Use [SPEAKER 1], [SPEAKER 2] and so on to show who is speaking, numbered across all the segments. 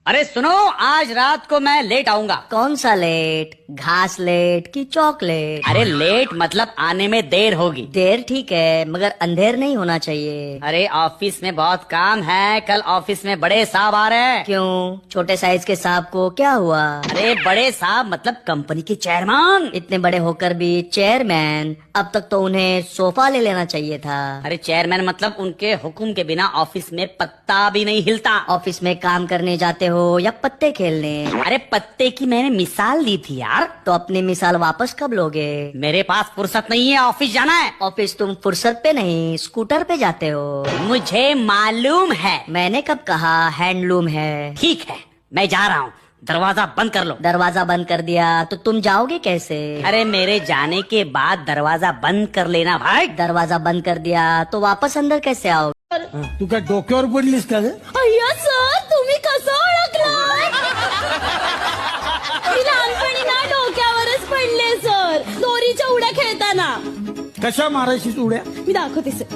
[SPEAKER 1] अरे सुनो, आज रात को मैं लेट आऊंगा।
[SPEAKER 2] कौन सा लेट? घास लेट की चॉकलेट?
[SPEAKER 1] अरे लेट मतलब आने में देर होगी।
[SPEAKER 2] देर ठीक है, मगर अंधेर नहीं होना चाहिए।
[SPEAKER 1] अरे ऑफिस में बहुत काम है, कल ऑफिस में बड़े साहब आ रहे हैं।
[SPEAKER 2] क्यों? छोटे साइज के सांप को क्या हुआ?
[SPEAKER 1] अरे बड़े साहब मतलब कंपनी के चेयरमैन।
[SPEAKER 2] इतने बड़े होकर भी चेयरमैन, अब तक तो उन्हें सोफा ले लेना चाहिए था।
[SPEAKER 1] अरे चेयरमैन मतलब उनके हुक्म के बिना ऑफिस में पत्ता भी नहीं हिलता।
[SPEAKER 2] ऑफिस में काम करने जाते हो या पत्ते खेलने?
[SPEAKER 1] अरे पत्ते की मैंने मिसाल दी थी यार।
[SPEAKER 2] तो अपनी मिसाल वापस कब लोगे?
[SPEAKER 1] मेरे पास फुर्सत नहीं है, ऑफिस जाना है।
[SPEAKER 2] ऑफिस तुम फुर्सत पे नहीं, स्कूटर पे जाते हो।
[SPEAKER 1] मुझे मालूम है।
[SPEAKER 2] मैंने कब कहा हैंडलूम है?
[SPEAKER 1] ठीक है, मैं जा रहा हूँ, दरवाजा बंद कर लो।
[SPEAKER 2] दरवाजा बंद कर दिया तो तुम जाओगे कैसे?
[SPEAKER 1] अरे मेरे जाने के बाद दरवाजा बंद कर लेना भाई।
[SPEAKER 2] दरवाजा बंद कर दिया तो वापस अंदर कैसे आओगे?
[SPEAKER 3] तू काय डोक्यावर पडलीस का ग?
[SPEAKER 4] अय्या सर, तुम्ही कसं ओळखलात? मी लहानपणी ना डोक्यावरच पडले सर, दोरीच्या उड्या खेळताना.
[SPEAKER 3] कशा मारायची उड्या?
[SPEAKER 4] मी दाखवते सर.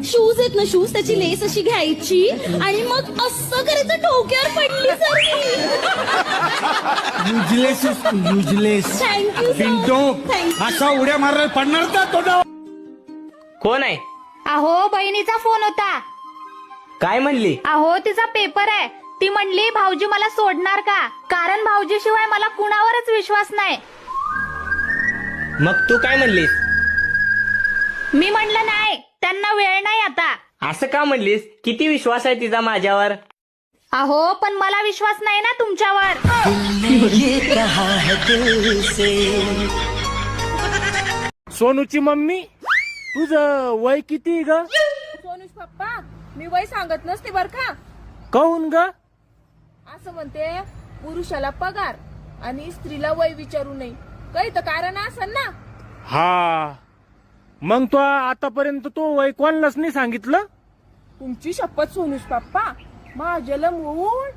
[SPEAKER 4] शूज आहेत ना, शूज त्याची लेस अशी घ्यायची आणि मग असं करायचं, डोक्यावर पडली सर मी.
[SPEAKER 3] Useless useless
[SPEAKER 4] thank you
[SPEAKER 3] Pinto,
[SPEAKER 4] thank you.
[SPEAKER 3] असा उड्या मारायला पडणार का तोंडावर?
[SPEAKER 5] कोण आहे?
[SPEAKER 6] अहो बहिणीचा फोन होता.
[SPEAKER 5] काय म्हणली?
[SPEAKER 6] अहो तिचा पेपर आहे. ती म्हणली भाऊजी मला सोडणार का, कारण भाऊजी शिवाय मला कुणावरच विश्वास नाही.
[SPEAKER 5] मग तू काय म्हणलीस?
[SPEAKER 6] मी म्हणलं नाही, त्यांना वेळ नाही आता.
[SPEAKER 5] असं का म्हणलीस? किती विश्वास आहे तिचा माझ्यावर?
[SPEAKER 6] अहो पण मला विश्वास नाही ना तुमच्यावर.
[SPEAKER 3] सोनूची मम्मी, तुझं वय किती ग?
[SPEAKER 7] सोनुष पप्पा, मी वय सांगत नसते बर का.
[SPEAKER 3] काऊन ग?
[SPEAKER 7] असं म्हणते, पुरुषाला पगार आणि स्त्रीला वय विचारू नये, काही तर कारण असेल ना.
[SPEAKER 3] हा, मग तो आतापर्यंत तो वय कोणालाच नाही सांगितलं?
[SPEAKER 7] तुमची शपथ सोनुष पप्पा, माझ्याला होऊन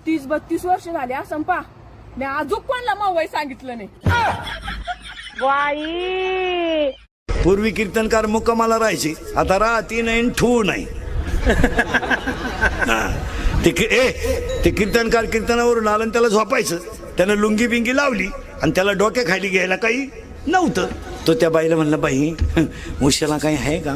[SPEAKER 7] 30-32 वर्ष झाले असं पा, मी अजून कोणाला मग वय सांगितलं नाही.
[SPEAKER 8] पूर्वी कीर्तनकार मुक्कामाला राहायचे, आता राहती नाही ठू नाही. ते कीर्तनकार कीर्तनावरून आलं आणि त्याला झोपायचं. त्यानं लुंगी बिंगी लावली आणि त्याला डोक्याखाली घ्यायला काही नव्हतं. तो त्या बाईला म्हणला, बाई उशाला काही आहे का?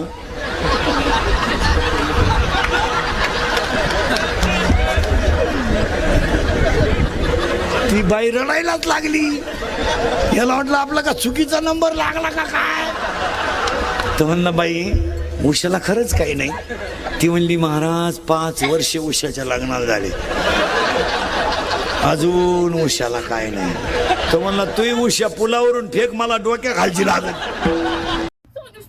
[SPEAKER 8] ती बाई रडायलाच लागली. याला म्हटलं आपला का चुकीचा नंबर लागला का काय? तर म्हणला, बाई उशाला खरंच काही नाही. ती म्हणली, महाराज 5 वर्ष उशाच्या लग्नाला झाले, अजून उशाला काय नाही. तो म्हणला, तू उशा पुलावरून फेक, मला डोक्या खालची लागत.
[SPEAKER 7] सोनुष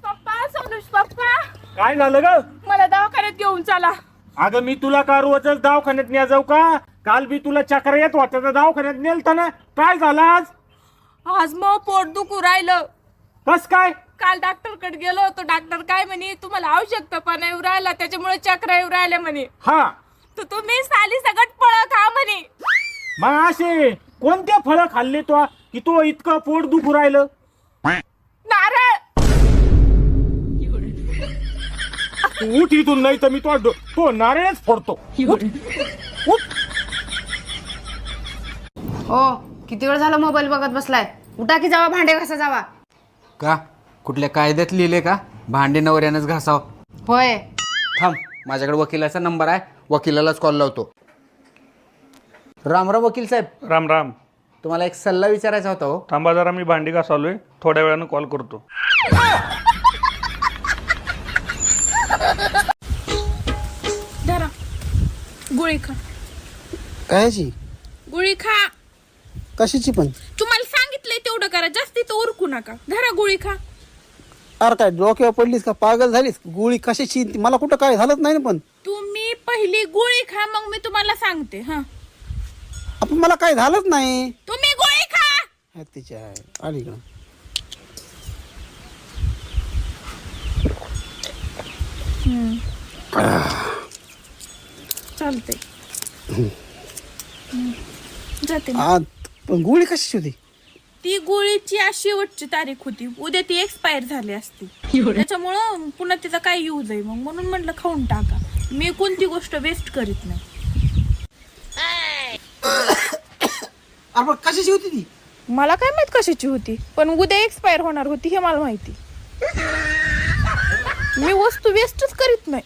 [SPEAKER 7] पप्पा,
[SPEAKER 3] काय झालं ग?
[SPEAKER 7] मला दवाखान्यात घेऊन चला.
[SPEAKER 3] अगं मी तुला का रोजच दवाखान्यात न्या जाऊ का? काल बी तुला चक्र येत होत्या तर दवाखान्यात नेलता ना. काय झालं आज?
[SPEAKER 7] आज मग पोट दुखू राहिलं.
[SPEAKER 3] कस काय?
[SPEAKER 7] काल डॉक्टरकडे गेलो होतो, डॉक्टर काय म्हणे, तुम्हाला आवश्यकतापणा येऊ राहिला, त्याच्यामुळे चक्र येऊ राहिले म्हणे.
[SPEAKER 3] हा,
[SPEAKER 7] तर तुम्ही साली सगट फळं खा म्हणे.
[SPEAKER 3] मग असे कोणते फळं खाल्ले तो की तो इतकं पोट दुखू राहिलं?
[SPEAKER 7] नारळ.
[SPEAKER 3] उठ इथून, नाही तर मी तो नारळच फोडतो. उठ.
[SPEAKER 9] हो, किती वेळ झाला मोबाईल बघत बसलाय? उठा की जावा, भांडे घासा जावा.
[SPEAKER 10] का? कुठल्या कायद्यात लिहिले का भांडे नवऱ्यानंच घासाव?
[SPEAKER 9] होय.
[SPEAKER 10] थांब, माझ्याकडे वकिलाचा नंबर आहे, वकिलालाच कॉल लावतो. राम राम वकील साहेब.
[SPEAKER 11] राम राम.
[SPEAKER 10] तुम्हाला एक सल्ला विचारायचा होता. हो,
[SPEAKER 11] थांबा जरा, मी भांडी घासालोय, थोड्या वेळानं कॉल करतो.
[SPEAKER 7] धरा, गोळी खा.
[SPEAKER 3] कायची
[SPEAKER 7] गोळी खा.
[SPEAKER 3] कशाची पण?
[SPEAKER 7] तुम्हाला सांगितलंय तेवढं करा, जास्ती तर उरकू नका. धरा गोळी खा.
[SPEAKER 3] अरे काय डोक्यावर पडलीस का? पागल झालीस? गोळी कशाची? मला कुठं काय झालंच नाही ना. पण
[SPEAKER 7] तुम्ही पहिली गोळी खा, मग मी तुम्हाला सांगते. हा,
[SPEAKER 3] आपण मला काय झालंच नाही.
[SPEAKER 7] तुम्ही गोळी खा.
[SPEAKER 3] तिच्या आली का?
[SPEAKER 7] चालते. जाते.
[SPEAKER 3] पण गोळी कशाची होती?
[SPEAKER 7] ती गोळीची आज शेवटची तारीख होती, उद्या ती एक्सपायर झाली असती, त्याच्यामुळं पुन्हा तिचा काय यूज आहे. मग म्हणून म्हटलं खाऊन टाका. मी कोणती गोष्ट वेस्ट करीत नाही.
[SPEAKER 10] अरे पण कशाची होती ती?
[SPEAKER 7] मला काय माहित कशाची होती, पण उद्या एक्सपायर होणार होती हे मला माहिती. मी वस्तू वेस्टच करीत नाही.